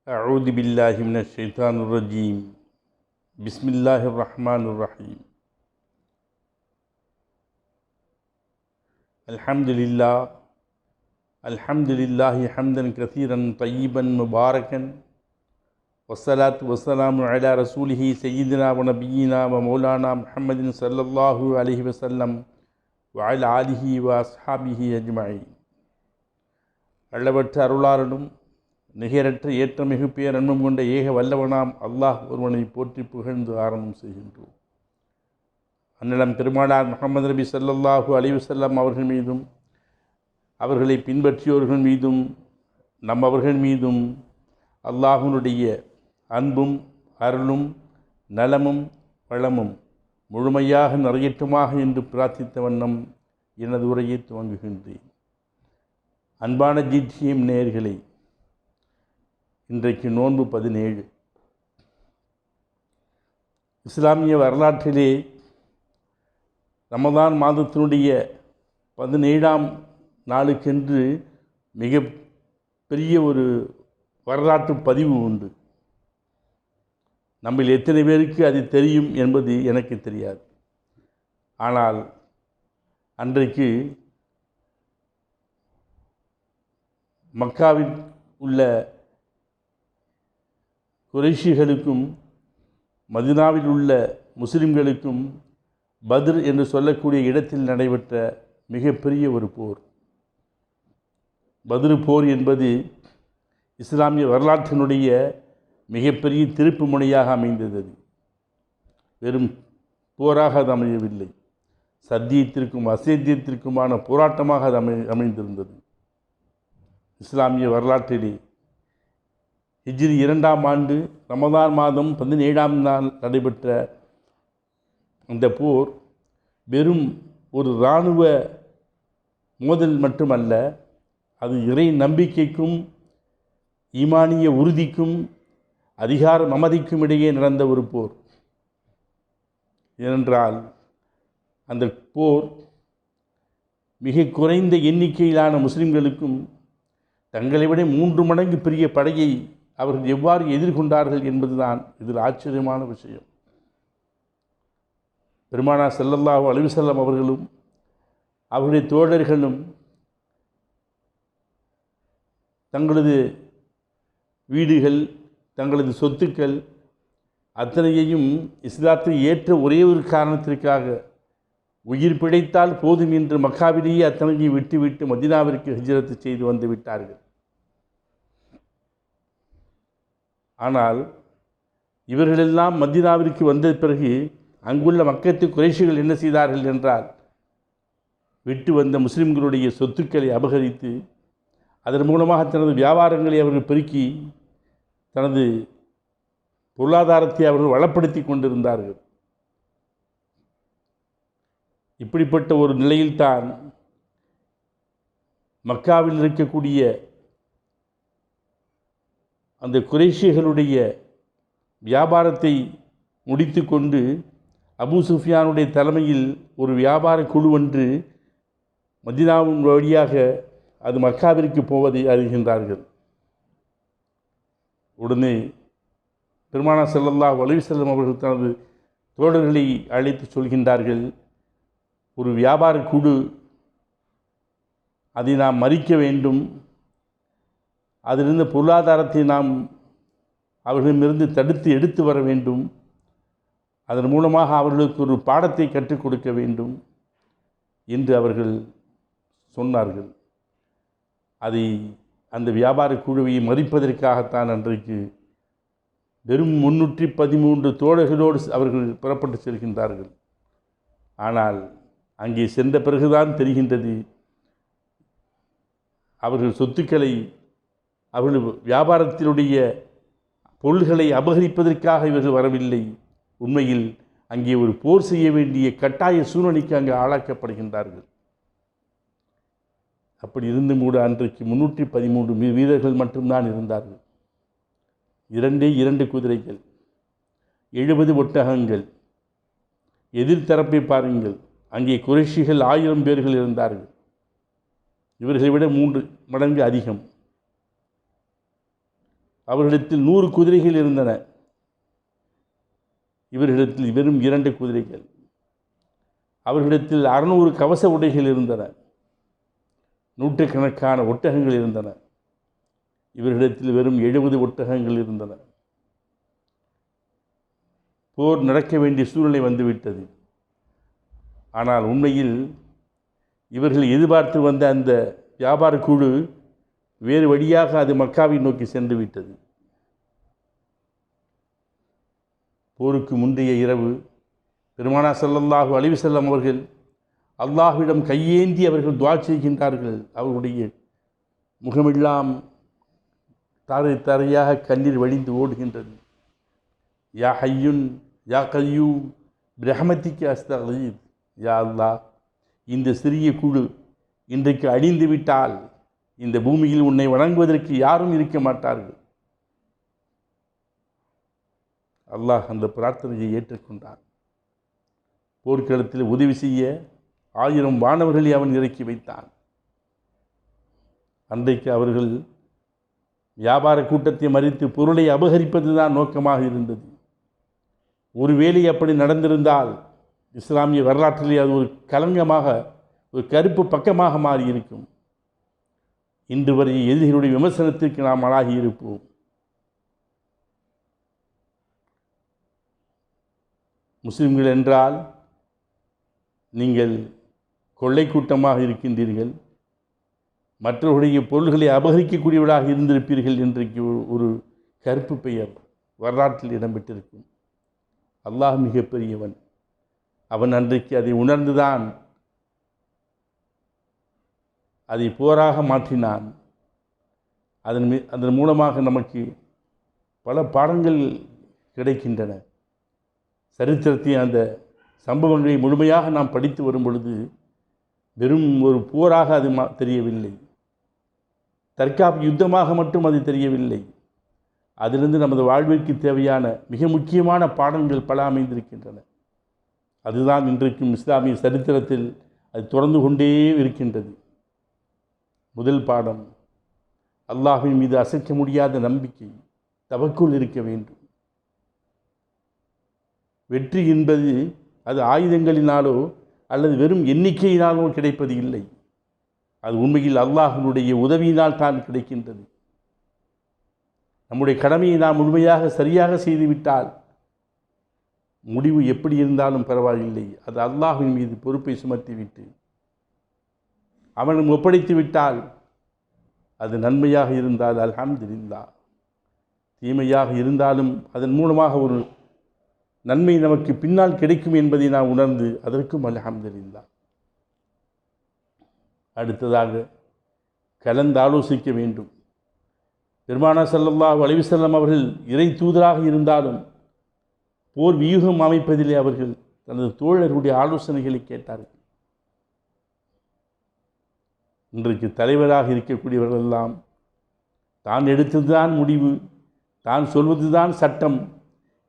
أعوذ بالله من الشيطان الرجيم بسم الله الرحمن الرحيم الحمد لله حمدا كثيرا طيبا مباركا والصلاة والسلام على رسوله سيدنا ونبينا ومولانا محمد صلى الله عليه وسلم وعلى آله وأصحابه أجمعين. அளவற்ற அருளாளனும் நிகரற்ற ஏற்றமிகு பேரன்பும் கொண்ட ஏக வல்லவனாம் அல்லாஹ் ஒருவனை போற்றி புகழ்ந்து ஆரம்பம் செய்கின்றோம். அந்நிலம் பெருமானார் முஹம்மது நபி ஸல்லல்லாஹு அலைஹி வஸல்லம் அவர்கள் மீதும் அவர்களை பின்பற்றியோர்கள் மீதும் அவர்கள் மீதும் அல்லாஹ்வினுடைய அன்பும் அருளும் நலமும் வளமும் முழுமையாக நிறையற்றுமாக என்று பிரார்த்தித்த வண்ணம் எனது உரையை துவங்குகின்றேன். அன்பான ஜிடிஎம் நேயர்களே, இன்றைக்கு நோன்பு 17. இஸ்லாமிய வரலாற்றிலே ரமதான் மாதத்தினுடைய 17ஆம் நாளுக்கென்று மிக பெரிய ஒரு வரலாற்று பதிவு உண்டு. நம்மில் எத்தனை பேருக்கு அது தெரியும் என்பது எனக்கு தெரியாது. ஆனால் அன்றைக்கு மக்காவில் உள்ள குறைஷிகளுக்கும் மதீனாவில் உள்ள முஸ்லிம்களுக்கும் பத்ர் என்று சொல்லக்கூடிய இடத்தில் நடைபெற்ற மிகப்பெரிய ஒரு போர். பத்ர் போர் என்பது இஸ்லாமிய வரலாற்றினுடைய மிகப்பெரிய திருப்பு முனையாக அமைந்தது. வெறும் போராக அது அமையவில்லை, சத்தியத்திற்கும் அசத்தியத்திற்குமான போராட்டமாக அது அமைந்திருந்தது. இஸ்லாமிய வரலாற்றிலே ஹிஜ்ரி 2ஆம் ஆண்டு ரமதான் மாதம் 17ஆம் நாள் நடைபெற்ற அந்த போர் வெறும் ஒரு இராணுவ மோதல் மட்டுமல்ல, அது இறை நம்பிக்கைக்கும் ஈமானிய உறுதிக்கும் அதிகார மமதிக்கும் இடையே நடந்த ஒரு போர். ஏனென்றால் அந்த போர் மிக குறைந்த எண்ணிக்கையிலான முஸ்லிம்களுக்கும் தங்களை விட 3 மடங்கு பெரிய படையை அவர்கள் எவ்வாறு எதிர்கொண்டார்கள் என்பதுதான் இதில் ஆச்சரியமான விஷயம். பெருமானார் ஸல்லல்லாஹு அலைஹி வஸல்லம் அவர்களும் அவருடைய தோழர்களும் தங்களது வீடுகள், தங்களது சொத்துக்கள் அத்தனையையும் இஸ்லாத்தை ஏற்ற ஒரே ஒரு காரணத்திற்காக உயிர் பிழைத்தால் போதும் என்று மக்காவிலேயே அத்தனையும் விட்டுவிட்டு மதீனாவிற்கு ஹிஜ்ரத் செய்து வந்து விட்டார்கள். ஆனால் இவர்களெல்லாம் மதீனாவிற்கு வந்த பிறகு அங்குள்ள மக்கத்து குறைஷிகள் என்ன செய்தார்கள் என்றால், விட்டு வந்த முஸ்லிம்களுடைய சொத்துக்களை அபகரித்து அதன் மூலமாக தனது வியாபாரங்களை அவர்கள் பெருக்கி தனது பொருளாதாரத்தை அவர்கள் வளப்படுத்தி கொண்டிருந்தார்கள். இப்படிப்பட்ட ஒரு நிலையில்தான் மக்காவில் இருக்கக்கூடிய அந்த குறைஷிகளுடைய வியாபாரத்தை முடித்து கொண்டு அபூ சுஃபியானுடைய தலைமையில் ஒரு வியாபார குழு ஒன்று மதீனாவின் வழியாக அது மக்காவிற்கு போவதை அறிகின்றார்கள். உடனே பெருமானார் ஸல்லல்லாஹு அலைஹி வஸல்லம் அவர்கள் தனது தோழர்களை அழைத்து சொல்கின்றார்கள், ஒரு வியாபார குழு, அதை நாம் மறிக்க வேண்டும், அதிலிருந்து பொருளாதாரத்தை நாம் அவர்களிடமிருந்து தடுத்து எடுத்து வர வேண்டும், அதன் மூலமாக அவர்களுக்கு ஒரு பாடத்தை கற்றுக் கொடுக்க வேண்டும் என்று அவர்கள் சொன்னார்கள். அதை அந்த வியாபார குழுவை மறிப்பதற்காகத்தான் அன்றைக்கு வெறும் 313 தோழர்களோடு அவர்கள் புறப்பட்டு செல்கின்றார்கள். ஆனால் அங்கே சென்ற பிறகுதான் தெரிகின்றது, அவர்கள் சொத்துக்களை, அவர்கள் வியாபாரத்தினுடைய பொருள்களை அபகரிப்பதற்காக இவர்கள் வரவில்லை. உண்மையில் அங்கே ஒரு போர் செய்ய வேண்டிய கட்டாய சூழ்நிலைக்கு அங்கே ஆளாக்கப்படுகின்றார்கள். அப்படி இருந்தும் கூட அன்றைக்கு 313 வீரர்கள் மட்டும்தான் இருந்தார்கள். 2 குதிரைகள், 70 ஒட்டகங்கள். எதிர்த்தரப்பை பாருங்கள், அங்கே குறைஷிகள் 1000 பேர்கள் இருந்தார்கள். இவர்களை விட 3 மடங்கு அதிகம். அவர்களிடத்தில் 100 குதிரைகள் இருந்தன. இவர்களிடத்தில் வெறும் 2 குதிரைகள். அவர்களிடத்தில் 600 கவச உடைகள் இருந்தன. நூற்றுக்கணக்கான ஒட்டகங்கள் இருந்தன. இவர்களிடத்தில் வெறும் 70 ஒட்டகங்கள் இருந்தன. போர் நடக்க வேண்டிய சூழ்நிலை வந்துவிட்டது. ஆனால் உண்மையில் இவர்கள் எதிர்பார்த்து வந்த அந்த வியாபார குழு வேறு வழியாக அது மக்காவை நோக்கி சென்று விட்டது. போருக்கு முந்தைய இரவு பெருமானார் ஸல்லல்லாஹு அலைஹி வஸல்லம் அவர்கள் அல்லாஹ்விடம் கையேந்தி அவர்கள் துஆ செய்கின்றார்கள். அவர்களுடைய முகமெல்லாம் தாரை தாரையாக கண்ணீர் வழிந்து ஓடுகின்றது. யா ஹய்யுன் யா கய்யூம் பிரஹ்மதிக அஸ்தகீத். யா அல்லாஹ், இந்த சிறிய குழு இன்றைக்கு அழிந்து விட்டால் இந்த பூமியில் உன்னை வணங்குவதற்கு யாரும் இருக்க மாட்டார்கள். அல்லாஹ் அந்த பிரார்த்தனையை ஏற்றுக்கொண்டான். போர்க்களத்தில் உதவி செய்ய 1000 வானவர்களை அவன் இறக்கி வைத்தான். அன்றைக்கு அவர்கள் வியாபார கூட்டத்தை மறித்து பொருளை அபகரிப்பதுதான் நோக்கமாக இருந்தது. ஒருவேளை அப்படி நடந்திருந்தால் இஸ்லாமிய வரலாற்றிலே அது ஒரு களங்கமாக, ஒரு கருப்பு பக்கமாக மாறியிருக்கும். இன்று வரை எதிரிகளுடைய விமர்சனத்திற்கு நாம் ஆளாகி இருப்போம். முஸ்லிம்கள் என்றால் நீங்கள் கொள்ளை கூட்டமாக இருக்கின்றீர்கள், மற்றவர்களுடைய பொருள்களை அபகரிக்கக்கூடியவர்களாக இருந்திருப்பீர்கள் இன்றைக்கு ஒரு கருப்பு பெயர் வரலாற்றில் இடம்பெற்றிருக்கும். அல்லாஹ் மிகப்பெரியவன். அவன் அன்றைக்கு அதை உணர்ந்துதான் அதை போராக மாற்றினான். அதன் மூலமாக நமக்கு பல பாடங்கள் கிடைக்கின்றன. சரித்திரத்தை அந்த சம்பவங்களை முழுமையாக நாம் படித்து வரும் பொழுது வெறும் ஒரு போராக அது தெரியவில்லை, தற்காப்பு யுத்தமாக மட்டும் அது தெரியவில்லை. அதிலிருந்து நமது வாழ்விற்கு தேவையான மிக முக்கியமான பாடங்கள் பல அமைந்திருக்கின்றன. அதுதான் இன்றைக்கும் இஸ்லாமிய சரித்திரத்தில் அது தொடர்ந்து கொண்டே இருக்கின்றது. முதல் பாடம், அல்லாஹ்வின் மீது அசைக்க முடியாத நம்பிக்கை, தவக்குல் இருக்க வேண்டும். வெற்றி என்பது அது ஆயுதங்களினாலோ அல்லது வெறும் எண்ணிக்கையினாலோ கிடைப்பது இல்லை. அது உண்மையில் அல்லாஹ்வினுடைய உதவியினால் தான் கிடைக்கின்றது. நம்முடைய கடமையை நாம் முழுமையாக சரியாக செய்துவிட்டால் முடிவு எப்படி இருந்தாலும் பரவாயில்லை, அது அல்லாஹ்வின் மீது பொறுப்பை சுமத்திவிட்டு அவன் ஒப்படைத்து விட்டால் அது நன்மையாக இருந்தால் அல்ஹம்துலில்லாஹ், தீமையாக இருந்தாலும் அதன் மூலமாக ஒரு நன்மை நமக்கு பின்னால் கிடைக்கும் என்பதை நாம் உணர்ந்து அதற்கும் அல்ஹம்துலில்லாஹ். அடுத்ததாக கலந்து ஆலோசிக்க வேண்டும். பெருமானார் ஸல்லல்லாஹு அலைஹி வஸல்லம் அவர்கள் இறை தூதராக இருந்தாலும் போர் வியூகம் அமைப்பதிலே அவர்கள் தனது தோழர்களுடைய ஆலோசனைகளை கேட்டார்கள். இன்றைக்கு தலைவராக இருக்கக்கூடியவர்களெல்லாம் தான் எடுத்ததுதான் முடிவு, தான் சொல்வதுதான் சட்டம்,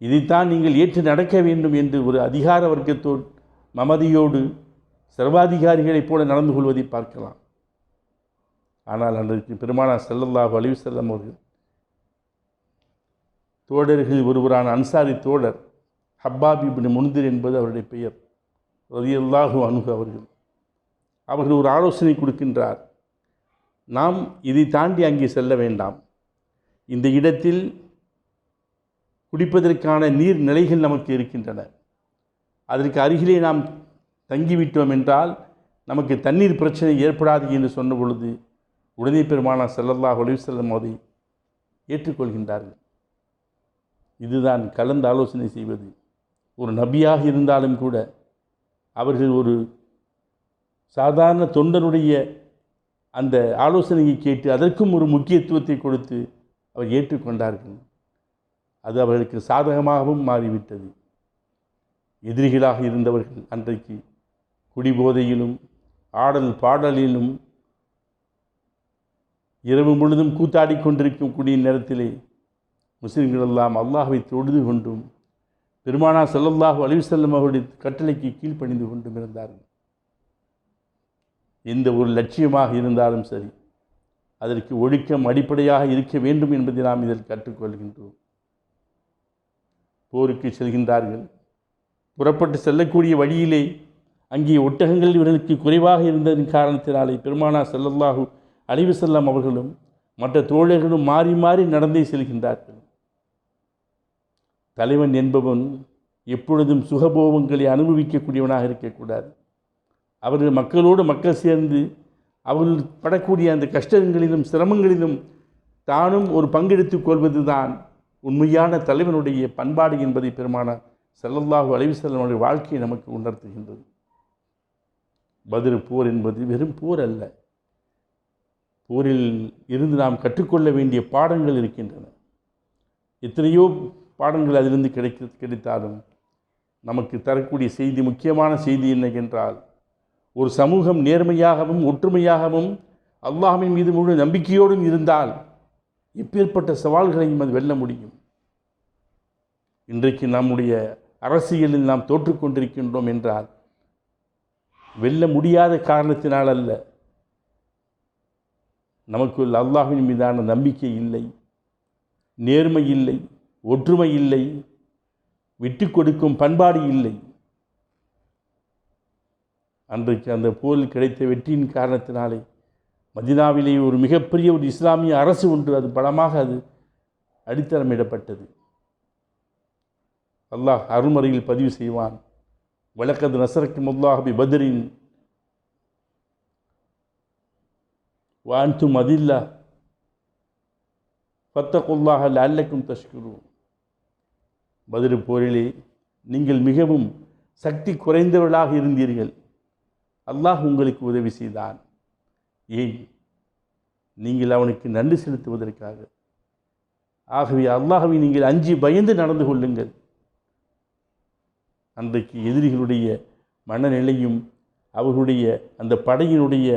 இதைத்தான் நீங்கள் ஏற்று நடக்க வேண்டும் என்று ஒரு அதிகார வர்க்கத்தோடு மமதியோடு சர்வாதிகாரிகளைப் போல நடந்து கொள்வதை பார்க்கலாம். ஆனால் அன்றைக்கு பெருமானார் ஸல்லல்லாஹு அலைஹி வஸல்லம் அவர்கள் தோழர்கள் ஒருவரான அன்சாரி தோழர் ஹப்பாப் இப்னு முன்திர் என்பது அவருடைய பெயர், ரலியல்லாஹு அன்ஹு அவர்கள் ஒரு ஆலோசனை கொடுக்கின்றார். நாம் இதை தாண்டி அங்கே செல்ல வேண்டாம், இந்த இடத்தில் குடிப்பதற்கான நீர் நிலைகள் நமக்கு இருக்கின்றன, அதற்கு அருகிலே நாம் தங்கிவிட்டோம் என்றால் நமக்கு தண்ணீர் பிரச்சனை ஏற்படாது என்று சொன்ன பொழுது உடனே பெருமானார் ஸல்லல்லாஹு அலைஹி வஸல்லம் அதை ஏற்றுக்கொள்கின்றார்கள். இதுதான் கலந்து ஆலோசனை செய்வது. ஒரு நபியாக இருந்தாலும் கூட அவர்கள் ஒரு சாதாரண தொண்டனுடைய அந்த ஆலோசனையை கேட்டு அதற்கும் ஒரு முக்கியத்துவத்தை கொடுத்து அவர் ஏற்றுக்கொண்டார்கள். அது அவர்களுக்கு சாதகமாகவும் மாறிவிட்டது. எதிரிகளாக இருந்தவர்கள் அன்றைக்கு குடிபோதையிலும் ஆடல் பாடலிலும் இரவு முழுதும் கூத்தாடி கொண்டிருக்கக்கூடிய நேரத்திலே முஸ்லிம்கள் எல்லாம் அல்லாஹ்வை தொழுது கொண்டும் பெருமானார் ஸல்லல்லாஹு அலைஹி வஸல்லம் அவருடைய கட்டளைக்கு கீழ்ப்பணிந்து கொண்டும் இருந்தார்கள். எந்த ஒரு லட்சியமாக இருந்தாலும் சரி, அதற்கு ஒழுக்கம் அடிப்படையாக இருக்க வேண்டும் என்பதை நாம் இதில் கற்றுக்கொள்கின்றோம். போருக்கு செல்கின்றார்கள். புறப்பட்டு செல்லக்கூடிய வழியிலே அங்கே ஒட்டகங்கள் இவர்களுக்கு குறைவாக இருந்ததன் காரணத்தினாலே பெருமானார் ஸல்லல்லாஹு அலைஹி வஸல்லம் அவர்களும் மற்ற தோழர்களும் மாறி மாறி நடந்தே செல்கின்றார்கள். தலைவன் என்பவன் எப்பொழுதும் சுகபோகங்களை அனுபவிக்கக்கூடியவனாக இருக்கக்கூடாது. அவர்கள் மக்களோடு மக்கள் சேர்ந்து அவர்கள் படக்கூடிய அந்த கஷ்டங்களிலும் சிரமங்களிலும் தானும் ஒரு பங்கெடுத்துக் கொள்வது தான் உண்மையான தலைவனுடைய பண்பாடு என்பதை பெருமானார் ஸல்லல்லாஹு அலைஹி வஸல்லம் அவருடைய வாழ்க்கையை நமக்கு உணர்த்துகின்றது. பத்ர் போர் என்பது வெறும் போர் அல்ல. போரில் இருந்து நாம் கற்றுக்கொள்ள வேண்டிய பாடங்கள் இருக்கின்றன. எத்தனையோ பாடங்கள் அதிலிருந்து கிடைத்தாலும் நமக்கு தரக்கூடிய செய்தி, முக்கியமான செய்தி என்னவென்றால், ஒரு சமூகம் நேர்மையாகவும் ஒற்றுமையாகவும் அல்லாஹ்வின் மீது முழு நம்பிக்கையோடும் இருந்தால் எப்பேற்பட்ட சவால்களையும் அது வெல்ல முடியும். இன்றைக்கு நம்முடைய அரசியலில் நாம் தோற்றுக்கொண்டிருக்கின்றோம் என்றால் வெல்ல முடியாத காரணத்தினால் அல்ல, நமக்குள் அல்லாஹ்வின் மீதான நம்பிக்கை இல்லை, நேர்மை இல்லை, ஒற்றுமை இல்லை, விட்டு கொடுக்கும் பண்பாடு இல்லை. அன்றைக்கு அந்த போரில் கிடைத்த வெற்றியின் காரணத்தினாலே மதீனாவிலே ஒரு மிகப்பெரிய ஒரு இஸ்லாமிய அரசு ஒன்று அது பலமாக அது அடித்தளமிடப்பட்டது. அல்லாஹ் அருள்மறையில் பதிவு செய்வான், வலக்கத் நஸரக்குமுல்லாஹு பி பத்ரின் வ அன்தும் அதில்லா ஃபத்தகுல்லாஹ லஅல்லக்கும் தஷ்குரூன். பத்ர் போரிலே நீங்கள் மிகவும் சக்தி குறைந்தவர்களாக இருந்தீர்கள். அல்லாஹ் உங்களுக்கு உதவி செய்தான். ஏன்? நீங்கள் அவனுக்கு நன்றி செலுத்துவதற்காக. ஆகவே அல்லாஹ்வை நீங்கள் அஞ்சி பயந்து நடந்து கொள்ளுங்கள். அன்றைக்கு எதிரிகளுடைய மனநிலையும் அவர்களுடைய அந்த படையினுடைய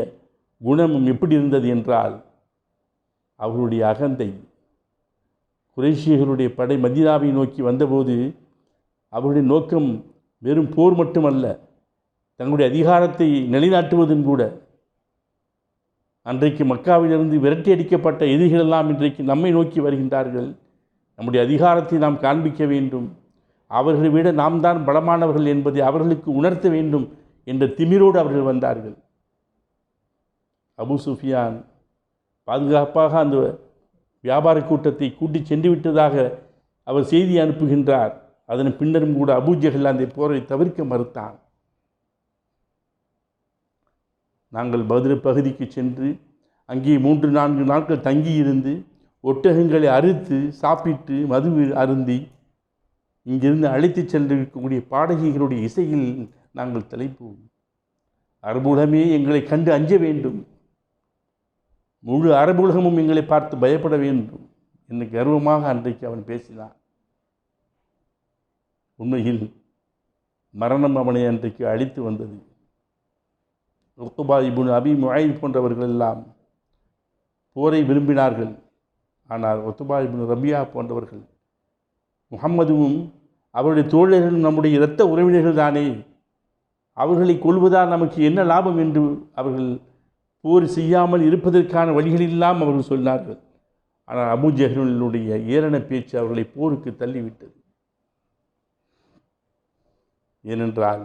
குணமும் எப்படி இருந்தது என்றால், அவர்களுடைய அகந்தை. குறைஷியர்களுடைய படை மதீனாவை நோக்கி வந்தபோது அவருடைய நோக்கம் வெறும் போர் மட்டுமல்ல, தங்களுடைய அதிகாரத்தை நிலைநாட்டுவதும் கூட. அன்றைக்கு மக்காவிலிருந்து விரட்டி அடிக்கப்பட்ட எதிரிகளெல்லாம் இன்றைக்கு நம்மை நோக்கி வருகின்றார்கள். நம்முடைய அதிகாரத்தை நாம் காண்பிக்க வேண்டும், அவர்களை விட நாம் தான் பலமானவர்கள் என்பதை அவர்களுக்கு உணர்த்த வேண்டும் என்ற திமிரோடு அவர்கள் வந்தார்கள். அபூ சுஃபியான் பாதுகாப்பாக அந்த வியாபார கூட்டத்தை கூட்டி சென்று விட்டதாக அவர் செய்தி அனுப்புகின்றார். அதன் பின்னரும் கூட அபூ ஜஹல் அந்த போரை தவிர்க்க மறுத்தான். நாங்கள் பத்ர் பகுதிக்கு சென்று அங்கே 3-4 நாட்கள் தங்கியிருந்து ஒட்டகங்களை அறுத்து சாப்பிட்டு மது அருந்தி இங்கிருந்து அழைத்து சென்றிருக்கக்கூடிய பாடகிகளுடைய இசையில் நாங்கள் தலைப்போம். அரபுலகமே எங்களை கண்டு அஞ்ச வேண்டும், முழு அரபுலகமும் எங்களை பார்த்து பயப்பட வேண்டும் என்று கர்வமாக அன்றைக்கு அவன் பேசினான். உண்மையில் மரணம் அவனை அன்றைக்கு அழித்து வந்தது. உக்பா இப்னு அபி முஐத் போன்றவர்கள் எல்லாம் போரை விரும்பினார்கள். ஆனால் உத்பா இப்னு ரபியா போன்றவர்கள், முஹம்மதுவும் அவருடைய தோழர்களும் நம்முடைய இரத்த உறவினர்கள் தானே, அவர்களை கொள்வதால் நமக்கு என்ன லாபம் என்று அவர்கள் போர் செய்யாமல் இருப்பதற்கான வழிகளெல்லாம் அவர்கள் சொன்னார்கள். ஆனால் அபூ ஜஹலுடைய ஏளன பேச்சு அவர்களை போருக்கு தள்ளிவிட்டது. ஏனென்றால்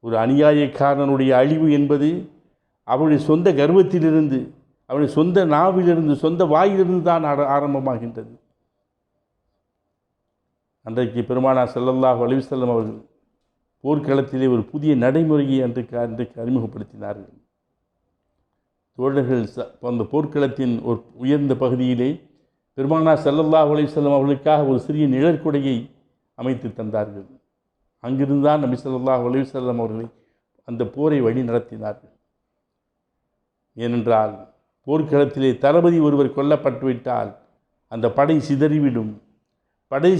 ஒரு அநியாயக்காரனுடைய அழிவு என்பது அவருடைய சொந்த கர்வத்திலிருந்து, அவருடைய சொந்த நாவிலிருந்து, சொந்த வாயிலிருந்து தான் ஆரம்பமாகின்றது. அன்றைக்கு பெருமானார் ஸல்லல்லாஹு அலைஹி வஸல்லம் அவர்கள் போர்க்களத்திலே ஒரு புதிய நடைமுறையை அன்றைக்கு அறிமுகப்படுத்தினார்கள். தோழர்கள் அந்த போர்க்களத்தின் ஒரு உயர்ந்த பகுதியிலே பெருமானார் ஸல்லல்லாஹு அலைஹி வஸல்லம் அவர்களுக்காக ஒரு சிறிய நிழற்குடையை அமைத்து தந்தார்கள். அங்கிருந்தான் நபி ஸல்லல்லாஹு அலைஹி வஸல்லம் அவர்களை அந்த போரை வழி நடத்தினார்கள். ஏனென்றால் போர்க்களத்திலே தளபதி ஒருவர் கொல்லப்பட்டுவிட்டால் அந்த படை சிதறிவிடும். படை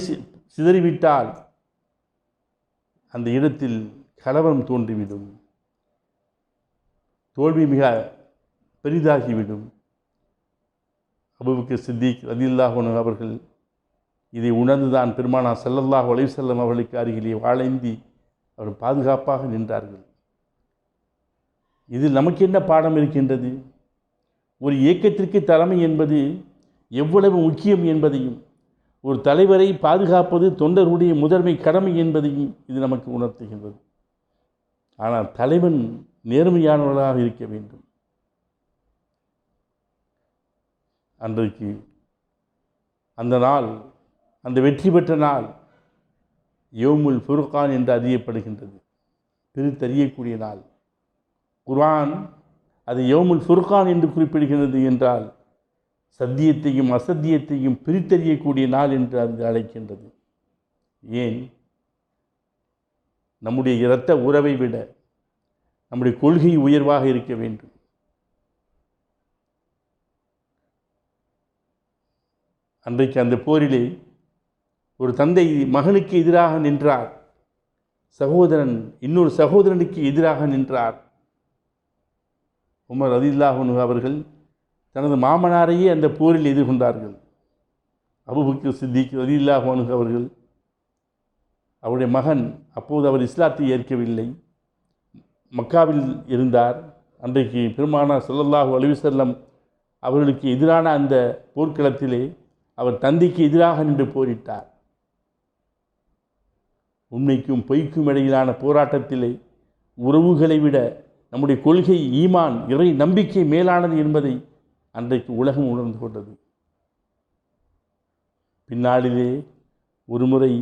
சிதறிவிட்டால் அந்த இடத்தில் கலவரம் தோன்றிவிடும், தோல்வி மிக பெரிதாகிவிடும். அபூபக்கர் சித்திக் ரலியல்லாஹு அன்ஹு அவர்கள் இதை உணர்ந்துதான் பெருமானார் ஸல்லல்லாஹு அலைஹி வஸல்லம் அவர்களுக்கு அருகிலே வாழேந்தி அவர் பாதுகாப்பாக நின்றார்கள். இதில் நமக்கு என்ன பாடம் இருக்கின்றது? ஒரு இயக்கத்திற்கு தலைமை என்பது எவ்வளவு முக்கியம் என்பதையும், ஒரு தலைவரை பாதுகாப்பது தொண்டர்களுடைய முதன்மை கடமை என்பதையும் இது நமக்கு உணர்த்துகின்றது. ஆனால் தலைவன் நேர்மையானவர்களாக இருக்க வேண்டும். அன்றைக்கு அந்த நாள், அந்த வெற்றி பெற்ற நாள் யௌமுல் ஃபுர்கான் என்று அறியப்படுகின்றது, பிரித்தறியக்கூடிய நாள். குர்ஆன் அது யௌமுல் ஃபுர்கான் என்று குறிப்பிடுகிறது என்றால் சத்தியத்தையும் அசத்தியத்தையும் பிரித்தறியக்கூடிய நாள் என்று அது அழைக்கின்றது. ஏன்? நம்முடைய இரத்த உறவை விட நம்முடைய கொள்கை உயர்வாக இருக்க வேண்டும். அன்றைக்கு அந்த போரிலே ஒரு தந்தை மகனுக்கு எதிராக நின்றார், சகோதரன் இன்னொரு சகோதரனுக்கு எதிராக நின்றார். உமர் ரலியல்லாஹு அன்ஹு அவர்கள் தனது மாமனாரையே அந்த போரில் எதிர்கொண்டார்கள். அபூபக்கர் சித்திக் ரலியல்லாஹு அன்ஹு அவர்கள், அவருடைய மகன் அப்போது அவர் இஸ்லாத்தை ஏற்கவில்லை, மக்காவில் இருந்தார். அன்றைக்கு பெருமானார் ஸல்லல்லாஹு அலைஹி வஸல்லம் அவர்களுக்கு எதிரான அந்த போர்க்களத்திலே அவர் தந்தைக்கு எதிராக நின்று போரிட்டார். உண்மைக்கும் பொய்க்கும் இடையிலான போராட்டத்திலே உறவுகளை விட நம்முடைய கொள்கை, ஈமான், இறை நம்பிக்கை மேலானது என்பதை அன்றைக்கு உலகம் உணர்ந்து கொண்டது. பின்னாளிலே ஒரு முறை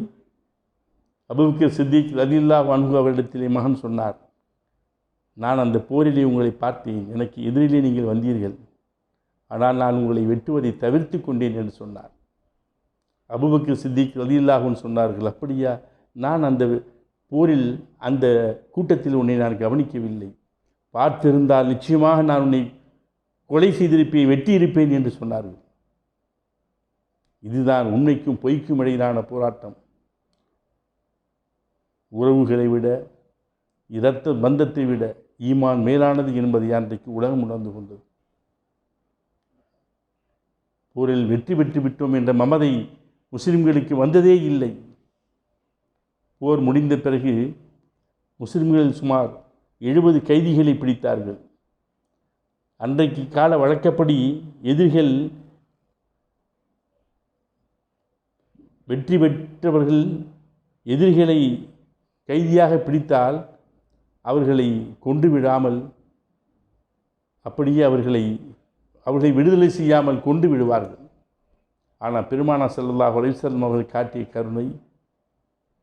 அபூபக்கர் சித்திக் ரலியல்லாஹு அன்ஹு அவரிடத்திலே மகன் சொன்னார், நான் அந்த போரிலே உங்களை பார்த்தேன், எனக்கு எதிரிலே நீங்கள் வந்தீர்கள், ஆனால் நான் உங்களை வெட்டுவதை தவிர்த்து கொண்டேன் என்று சொன்னார். அபூபக்கர் சித்திக் ரலியல்லாஹு அன்ஹு சொன்னார்கள், அப்படியா? நான் அந்த போரில் அந்த கூட்டத்தில் உன்னை நான் கவனிக்கவில்லை, பார்த்திருந்தால் நிச்சயமாக நான் உன்னை கொலை செய்திருப்பேன், வெட்டியிருப்பேன் என்று சொன்னார்கள். இதுதான் உண்மைக்கும் பொய்க்கும் இடையிலான போராட்டம். உறவுகளை விட, இரத்த பந்தத்தை விட ஈமான் மேலானது என்பதை அன்றைக்கு உலகம் உணர்ந்து கொண்டது. போரில் வெற்றி பெற்று விட்டோம் என்ற மமதை முஸ்லிம்களுக்கு வந்ததே இல்லை. போர் முடிந்த பிறகு முஸ்லிம்கள் சுமார் 70 கைதிகளை பிடித்தார்கள். அன்றைக்கு கால வழக்கப்படி எதிரிகள் வெற்றி பெற்றவர்கள் எதிரிகளை கைதியாக பிடித்தால் அவர்களை கொன்று விடாமல், அப்படியே அவர்களை விடுதலை செய்யாமல் கொண்டு விடுவார்கள். ஆனால் பெருமானார் ஸல்லல்லாஹு அலைஹி வஸல்லம் அவர்கள் காட்டிய கருணை,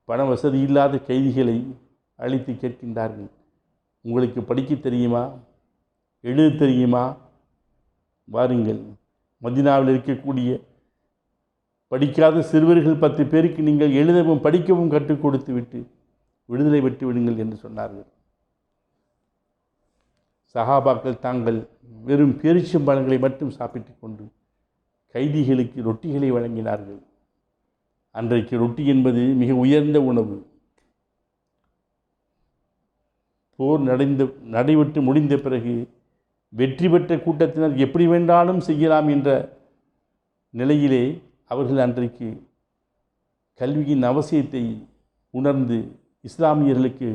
பண வசதி இல்லாத கைதிகளை அழைத்து கேட்கின்றார்கள், உங்களுக்கு படிக்க தெரியுமா, எழுத தெரியுமா, வாருங்கள், மதீனாவில் இருக்கக்கூடிய படிக்காத சிறுவர்கள் 10 பேருக்கு நீங்கள் எழுதவும் படிக்கவும் கற்றுக் கொடுத்து விட்டு விடுதலை பெற்று விடுங்கள் என்று சொன்னார்கள். சஹாபாக்கள் தாங்கள் வெறும் பேரிச்சம்பழங்களை மட்டும் சாப்பிட்டு கொண்டு கைதிகளுக்கு ரொட்டிகளை வழங்கினார்கள். அன்றைக்கு ரொட்டி என்பது மிக உயர்ந்த உணவு. போர் நடைபெற்று முடிந்த பிறகு வெற்றி பெற்ற கூட்டத்தினர் எப்படி வேண்டாலும் செய்யலாம் என்ற நிலையிலே அவர்கள் அன்றைக்கு கல்வியின் அவசியத்தை உணர்ந்து இஸ்லாமியர்களுக்கு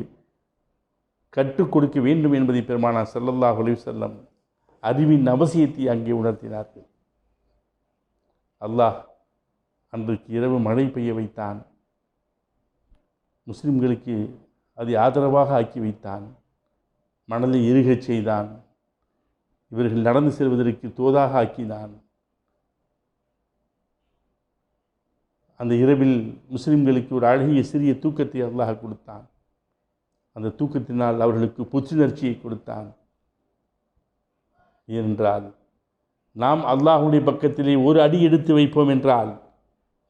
கற்றுக் கொடுக்க வேண்டும் என்பதை பெருமானார் ஸல்லல்லாஹு அலைஹி வஸல்லம் அறிவின் அவசியத்தை அங்கே உணர்த்தினார்கள். அல்லாஹ் அன்றைக்கு இரவு மழை பெய்ய வைத்தான், முஸ்லிம்களுக்கு அதை ஆதரவாக ஆக்கி வைத்தான், மணலை இறுகச் செய்தான், இவர்கள் நடந்து செல்வதற்கு தோதாக ஆக்கினான். அந்த இரவில் முஸ்லிம்களுக்கு ஒரு அழகிய சிறிய தூக்கத்தை அல்லாஹ் கொடுத்தான். அந்த தூக்கத்தினால் அவர்களுக்கு புத்துணர்ச்சியை கொடுத்தான். ஏனென்றால் நாம் அல்லாஹ்வுடைய பக்கத்திலே ஒரு அடி எடுத்து வைப்போம் என்றால்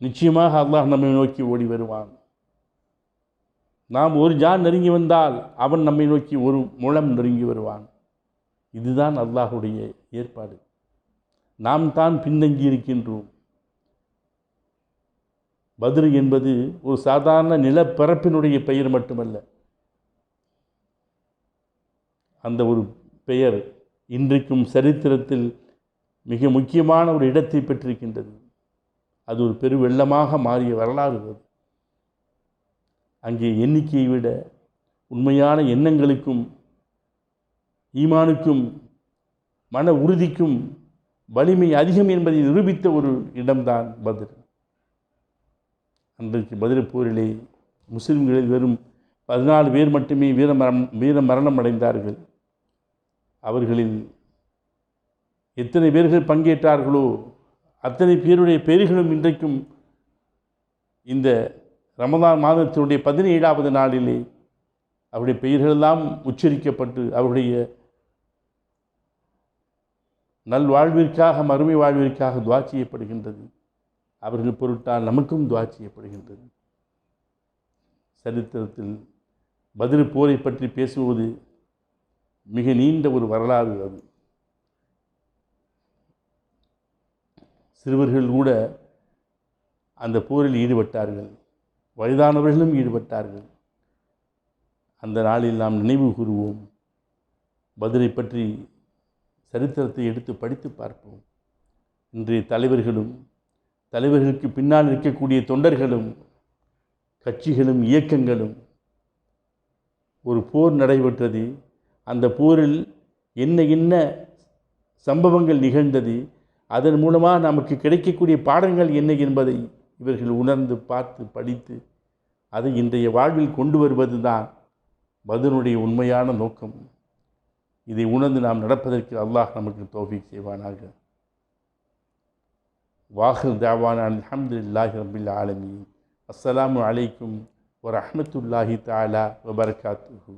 நிச்சயமாக அல்லாஹ் நம்மை நோக்கி ஓடி வருவான். நாம் ஒரு ஜான் நெருங்கி வந்தால் அவன் நம்மை நோக்கி ஒரு முழம் நெருங்கி வருவான். இதுதான் அல்லாஹ்வுடைய ஏற்பாடு. நாம் தான் பின்தங்கி இருக்கின்றோம். பத்ர் என்பது ஒரு சாதாரண நிலப்பரப்பினுடைய பெயர் மட்டுமல்ல. அந்த ஒரு பெயர் இன்றைக்கும் சரித்திரத்தில் மிக முக்கியமான ஒரு இடத்தை பெற்றிருக்கின்றது. அது ஒரு பெரு வெள்ளமாக மாறிய வரலாறு. அங்கே எண்ணிக்கையை விட உண்மையான எண்ணங்களுக்கும் ஈமானுக்கும் மன உறுதிக்கும் வலிமை அதிகம் என்பதை நிரூபித்த ஒரு இடம்தான் பத்ர். அன்றைக்கு பத்ர் போரிலே முஸ்லிம்களில் வெறும் 14 பேர் மட்டுமே வீர மரணம் அடைந்தார்கள். அவர்களில் எத்தனை பேர்கள் பங்கேற்றார்களோ அத்தனை பேருடைய பெயர்களும் இன்றைக்கும் இந்த ரமதான் மாதத்தினுடைய 17வது நாளிலே அவருடைய பெயர்களெல்லாம் உச்சரிக்கப்பட்டு அவருடைய நல்வாழ்விற்காக, மறுமை வாழ்விற்காக துஆ செய்யப்படுகின்றது. அவர்கள் பொருட்டால் நமக்கும் துஆ செய்யப்படுகின்றது. சரித்திரத்தில் பத்ர் போரை பற்றி பேசுவது மிக நீண்ட ஒரு வரலாறு. அது சிறுவர்கள் கூட அந்த போரில் ஈடுபட்டார்கள், வயதானவர்களும் ஈடுபட்டார்கள். அந்த நாளில் நாம் நினைவு கூறுவோம். பத்ரை பற்றி சரித்திரத்தை எடுத்து படித்து பார்ப்போம். இன்றைய தலைவர்களும் தலைவர்களுக்கு பின்னால் இருக்கக்கூடிய தொண்டர்களும் கட்சிகளும் இயக்கங்களும் ஒரு போர் நடைபெற்றது, அந்த போரில் என்ன சம்பவங்கள் நிகழ்ந்தது, அதன் மூலமாக நமக்கு கிடைக்கக்கூடிய பாடங்கள் என்ன என்பதை இவர்கள் உணர்ந்து பார்த்து படித்து அதை இன்றைய வாழ்வில் கொண்டு வருவது தான் பத்ருடைய உண்மையான நோக்கம். இதை உணர்ந்து நாம் நடப்பதற்கு அல்லாஹ் நமக்கு தௌஃபீக் செய்வானாக. வாஹிர் தஅவானா அல்ஹம்துலில்லாஹி ரப்பில் ஆலமீன். அஸ்ஸலாமு அலைக்கும் வரஹ்மத்துல்லாஹி தஆலா வபரகாத்துஹு.